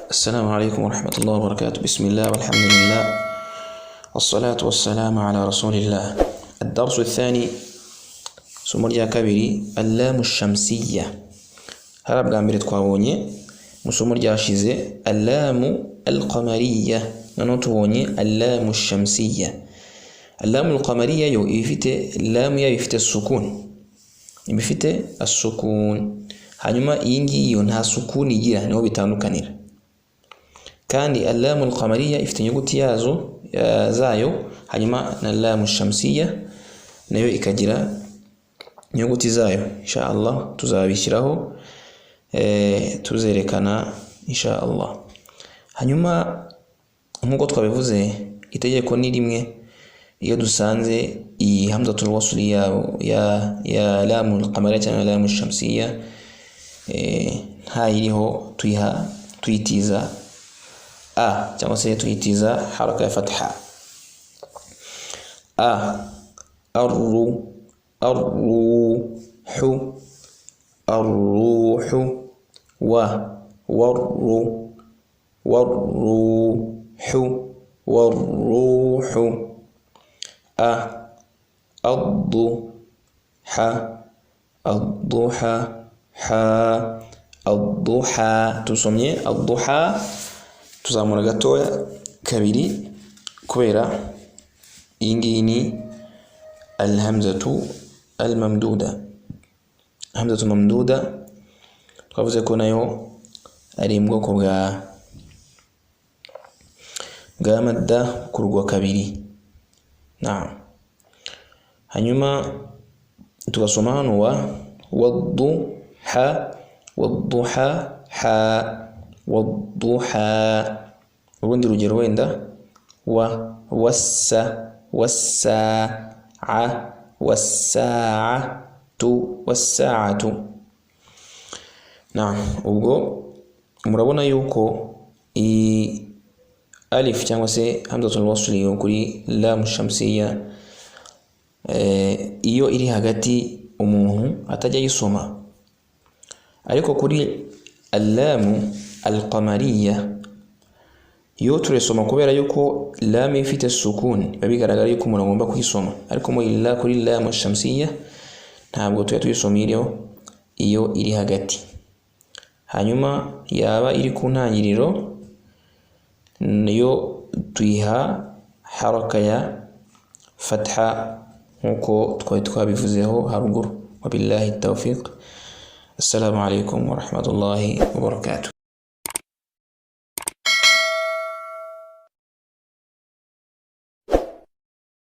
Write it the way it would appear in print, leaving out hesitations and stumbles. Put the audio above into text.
السلام عليكم ورحمة الله وبركاته. بسم الله والحمد لله والصلاة والسلام على رسول الله. الدرس الثاني سمريا كبيري اللام الشمسية. هرب قامرت قاوني مسمريا شيزي اللام القمرية ننطوني اللام الشمسية. اللام القمرية يو يفيت اللام يفيت السكون يفيت السكون hanyuma iyi ngiyi yo nta sukuni igira niho bitandukanira kandi allamu alqamariya ifite inyuguti zayo hanyuma na allamu shamsiya nayo ikagira inyuguti zayo. Insha Allah tuzabishyiraho tuzerekana insha Allah. Hanyuma nkuko twabivuze itegeko ni rimwe iyo dusanze iyi hamzatul wasli ya lamu alqamariya cyangwa lamu shamsiya iriho tuyitiza a cyangwa se tuyitiza haraka ya fatha a arru arruhu arruhu wa warru warruhu warruhu a addu ha adduha ha الضحى تسميه الضحى تزامنا gatoya kabiri kubera ingini alhamzatu almamduda hamzatu mamduda twavuze ko nayo ari mbwoko bwa madda kurugwa kabiri. Hanyuma tugasoma hano والضحى والضحى حاء والضحى ubundi rugero wenda والساعة والساعة. ubwo murabona yuko alif cyangwa se hamzatul wasli yo kuri lam shamsiya iyo iri hagati umuntu atajya yisoma, ariko kuri allamu alqamariya yo turesoma kubera yuko lam ifite sukun bigaragara yuko umuntu agomba kwisoma, ariko kuri lam shamsiya ntabwo tuyisomiriyeho iyo iri hagati. Hanyuma yaba iri ku ntangiriro niyo tuyiha haraka ya fatha nkuko twabivuzeho haruguru. Wabillahi tawfiq. السلام عليكم ورحمة الله وبركاته.